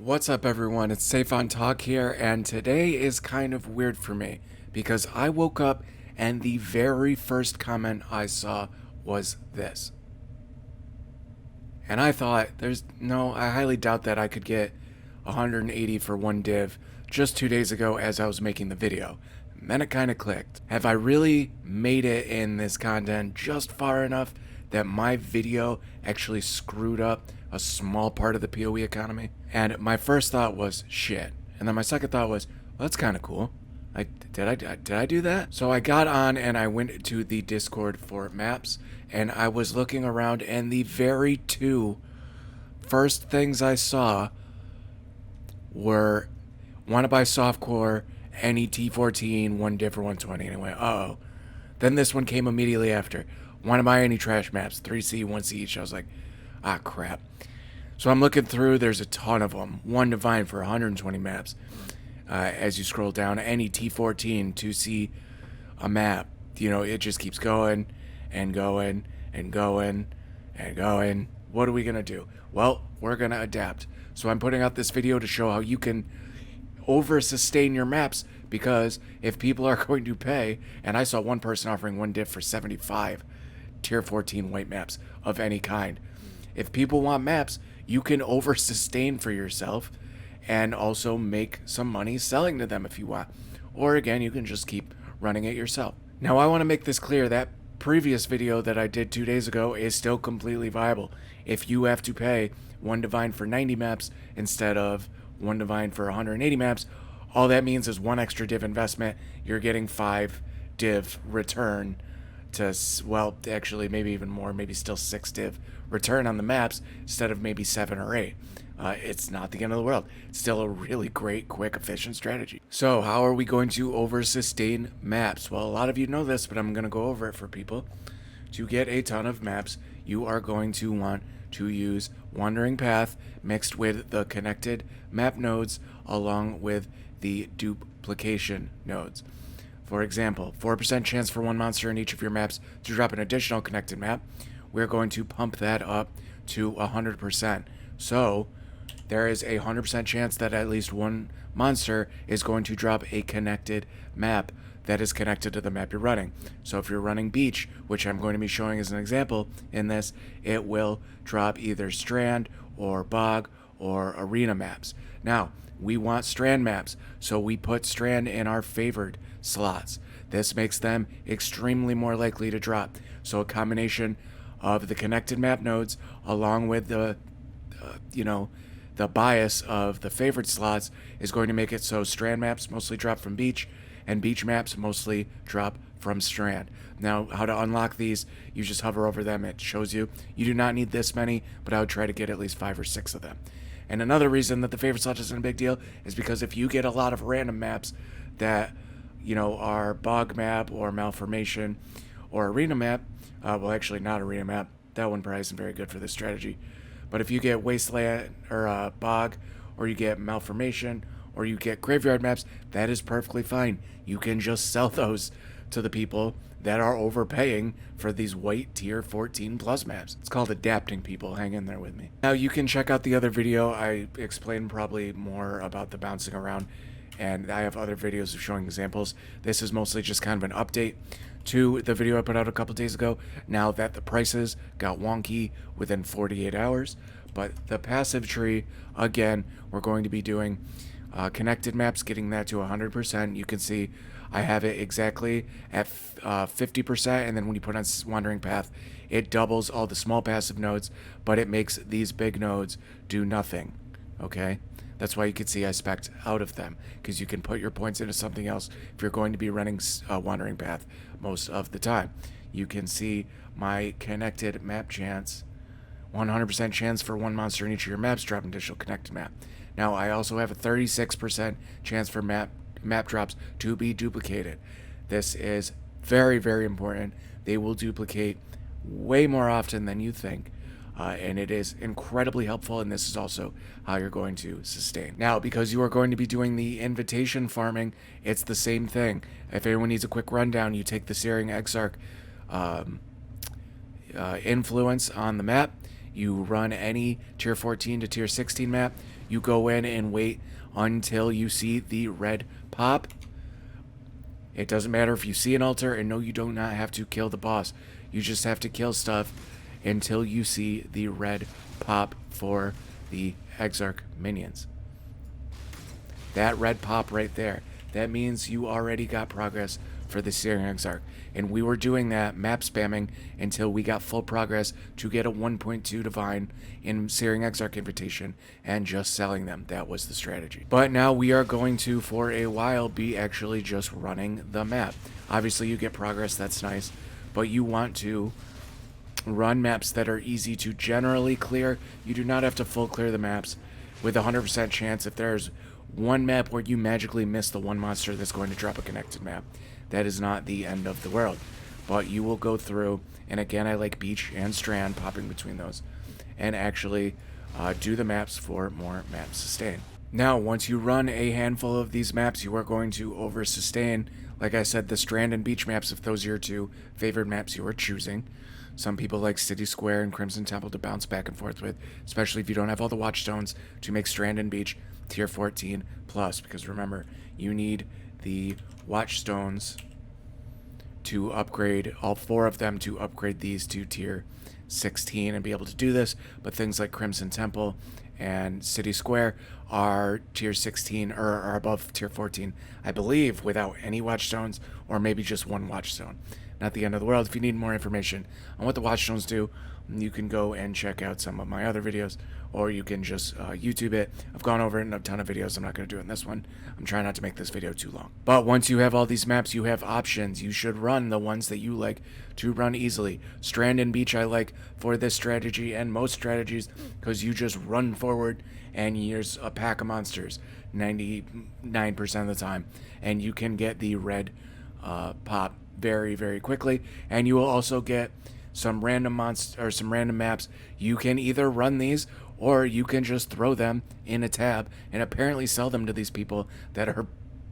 What's up, everyone? It's Safe on Talk here, and today is kind of weird for me because I woke up and the very first comment I saw was this. And I thought, I highly doubt that I could get 180 for one div just 2 days ago as I was making the video. And then it kind of clicked. Have I really made it in this content just far enough that my video actually screwed up a small part of the POE economy? And my first thought was shit. And then my second thought was, well, that's kind of cool. Did I do that? So I got on and I went to the Discord for maps, and I was looking around, and the very two first things I saw were want to buy softcore, any T14, one div for 120. And I went, uh-oh. Then this one came immediately after. Want to buy any trash maps, 3C, 1C each. I was like, ah, crap. So I'm looking through, there's a ton of them. One divine for 120 maps. As you scroll down, any T14 to see a map, it just keeps going and going and going and going. What are we going to do? Well, we're going to adapt. So I'm putting out this video to show how you can over-sustain your maps, because if people are going to pay, and I saw one person offering one div for 75 tier 14 white maps of any kind. If people want maps, you can over-sustain for yourself and also make some money selling to them if you want. Or again, you can just keep running it yourself. Now, I want to make this clear. That previous video that I did 2 days ago is still completely viable. If you have to pay one divine for 90 maps instead of one divine for 180 maps, all that means is one extra div investment. You're getting 5 div return to, well, actually maybe even more, maybe still 6 div return on the maps instead of maybe 7 or 8. It's not the end of the world. It's still a really great, quick, efficient strategy. So how are we going to over-sustain maps? Well, a lot of you know this, but I'm going to go over it for people. To get a ton of maps, you are going to want to use Wandering Path mixed with the connected map nodes along with the duplication nodes. For example, 4% chance for one monster in each of your maps to drop an additional connected map. We're going to pump that up to 100%. So there is a 100% chance that at least one monster is going to drop a connected map that is connected to the map you're running. So if you're running Beach, which I'm going to be showing as an example in this, it will drop either Strand or Bog or Arena maps. Now, we want Strand maps, so we put Strand in our favored slots. This makes them extremely more likely to drop. So a combination of the connected map nodes along with the bias of the favored slots is going to make it so Strand maps mostly drop from Beach and Beach maps mostly drop from Strand. Now, how to unlock these, you just hover over them. It shows you. You do not need this many, but I would try to get at least 5 or 6 of them. And another reason that the favorite slot isn't a big deal is because if you get a lot of random maps that, are Bog map or Malformation or Arena map, well, actually not Arena map. That one probably isn't very good for this strategy. But if you get Wasteland or Bog, or you get Malformation, or you get Graveyard maps, that is perfectly fine. You can just sell those to the people that are overpaying for these white tier 14 plus maps. It's called adapting, people. Hang in there with me. Now you can check out the other video. I explain probably more about the bouncing around, and I have other videos of showing examples. This is mostly just kind of an update to the video I put out a couple days ago, now that the prices got wonky within 48 hours. But the passive tree, again, we're going to be doing connected maps, getting that to 100%. You can see I have it exactly at 50%, and then when you put on Wandering Path, it doubles all the small passive nodes, but it makes these big nodes do nothing, okay? That's why you can see I spec'd out of them, because you can put your points into something else if you're going to be running Wandering Path most of the time. You can see my connected map chance, 100% chance for one monster in each of your maps drop an additional connected map. Now, I also have a 36% chance for map drops to be duplicated. This is very, very important. They will duplicate way more often than you think. And it is incredibly helpful, and this is also how you're going to sustain. Now, because you are going to be doing the invitation farming, it's the same thing. If anyone needs a quick rundown, you take the Searing Exarch influence on the map, you run any tier 14 to tier 16 map, You go in and wait until you see the red pop. It doesn't matter if you see an altar, and no, you do not have to kill the boss. You just have to kill stuff until you see the red pop for the Exarch minions. That red pop right there, that means you already got progress for the Searing Exarch. And we were doing that, map spamming, until we got full progress to get a 1.2 Divine in Searing Exarch Invitation and just selling them. That was the strategy. But now we are going to, for a while, be actually just running the map. Obviously, you get progress, that's nice, but you want to run maps that are easy to generally clear. You do not have to full clear the maps with a 100% chance. If there's one map where you magically miss the one monster that's going to drop a connected map, that is not the end of the world. But you will go through, and again, I like Beach and Strand, popping between those, and actually do the maps for more map sustain. Now, once you run a handful of these maps, you are going to over sustain. Like I said, the Strand and Beach maps, if those are your two favorite maps you are choosing. Some people like City Square and Crimson Temple to bounce back and forth with, especially if you don't have all the Watchstones to make Strand and Beach tier 14 plus, because remember, you need the Watchstones to upgrade, all 4 of them to upgrade these to tier 16 and be able to do this. But things like Crimson Temple and City Square are tier 16 or are above tier 14, I believe, without any Watchstones, or maybe just one Watchstone. Not the end of the world. If you need more information on what the Watchstones do, you can go and check out some of my other videos, or you can just YouTube it. I've gone over it in a ton of videos. I'm not going to do it in this one. I'm trying not to make this video too long. But once you have all these maps, you have options. You should run the ones that you like to run easily. Strand and Beach I like for this strategy and most strategies, because you just run forward and here's a pack of monsters 99% of the time, and you can get the red pop very, very quickly. And you will also get some random or some random maps. You can either run these, or you can just throw them in a tab and apparently sell them to these people that are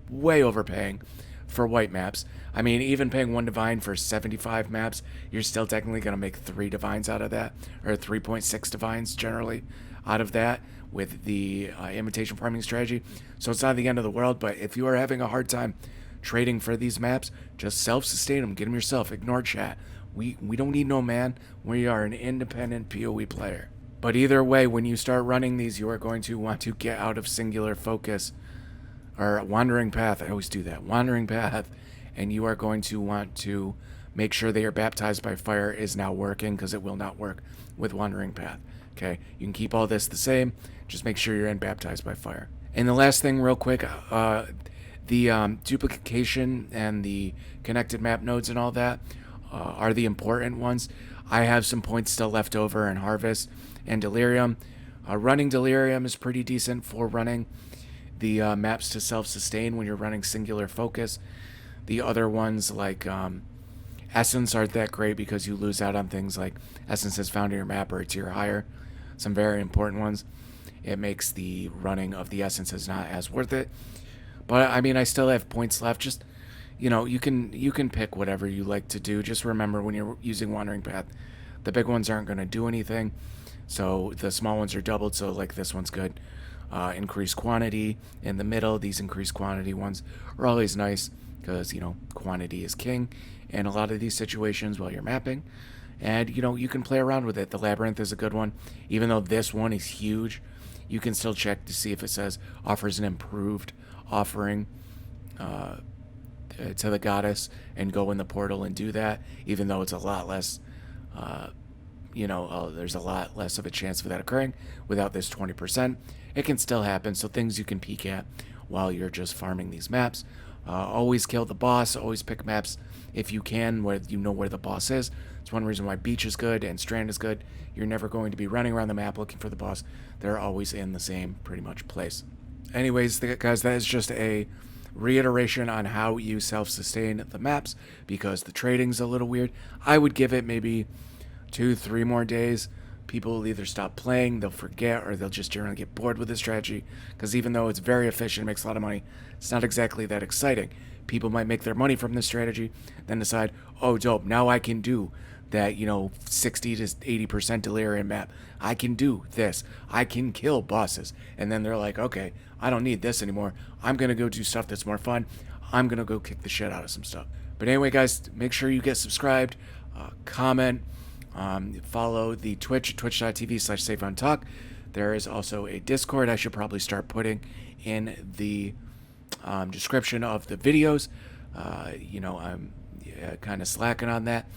way overpaying for white maps. I mean, even paying 1 Divine for 75 maps, you're still technically going to make 3 Divines out of that, or 3.6 Divines generally out of that with the imitation farming strategy. So it's not the end of the world, but if you are having a hard time trading for these maps, just self-sustain them. Get them yourself. Ignore chat. We don't need no man. We are an independent POE player. But either way, when you start running these, you are going to want to get out of singular focus, or wandering path. I always do that. Wandering path. And you are going to want to make sure that your baptized by fire is now working, because it will not work with wandering path. Okay? You can keep all this the same. Just make sure you're in baptized by fire. And the last thing real quick, the duplication and the connected map nodes and all that are the important ones. I have some points still left over in Harvest and Delirium. Running Delirium is pretty decent for running the maps to self-sustain when you're running singular focus. The other ones like Essence aren't that great, because you lose out on things like Essences found in your map or a tier higher. Some very important ones. It makes the running of the Essences not as worth it. But I mean, I still have points left. Just, you know, you can pick whatever you like to do. Just remember, when you're using Wandering Path, the big ones aren't going to do anything. So the small ones are doubled. So like this one's good. Increased quantity in the middle. These increased quantity ones are always nice, because, you know, quantity is king in a lot of these situations while you're mapping. And, you know, you can play around with it. The Labyrinth is a good one. Even though this one is huge, you can still check to see if it says offers an improved offering to the goddess, and go in the portal and do that, even though it's a lot less, there's a lot less of a chance of that occurring without this 20%. It can still happen, so things you can peek at while you're just farming these maps. Always kill the boss. Always pick maps, if you can, where you know where the boss is. It's one reason why Beach is good and Strand is good. You're never going to be running around the map looking for the boss. They're always in the same pretty much place. Anyways, guys, that is just a reiteration on how you self-sustain the maps, because the trading's a little weird. I would give it maybe 2-3 more days. People will either stop playing, they'll forget, or they'll just generally get bored with the strategy, because even though it's very efficient, makes a lot of money, it's not exactly that exciting. People might make their money from this strategy, then decide, oh, dope, now I can do that, 60 to 80% delirium map. I can do this. I can kill bosses. And then they're like, okay, I don't need this anymore. I'm going to go do stuff that's more fun. I'm going to go kick the shit out of some stuff. But anyway, guys, make sure you get subscribed, comment, follow the Twitch, twitch.tv/safeontalk. There is also a Discord I should probably start putting in the description of the videos. I'm kind of slacking on that.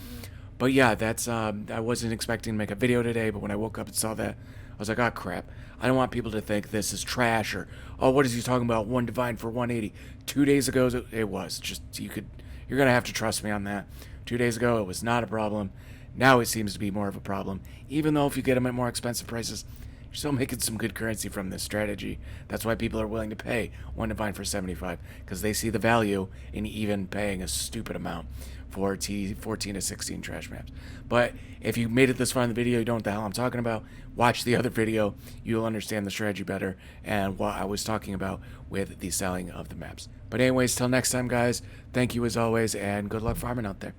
But yeah, that's I wasn't expecting to make a video today, but when I woke up and saw that, I was like, oh crap. I don't want people to think this is trash or, oh, what is he talking about? One divine for 180. 2 days ago, it was. Just, you're going to have to trust me on that. 2 days ago, it was not a problem. Now it seems to be more of a problem. Even though if you get them at more expensive prices, you're still making some good currency from this strategy. That's why people are willing to pay one divine for 75, because they see the value in even paying a stupid amount for T14 to 16 trash maps. But if you made it this far in the video, you don't know what the hell I'm talking about, watch the other video. You'll understand the strategy better and what I was talking about with the selling of the maps. But anyways, till next time, guys, thank you as always, and good luck farming out there.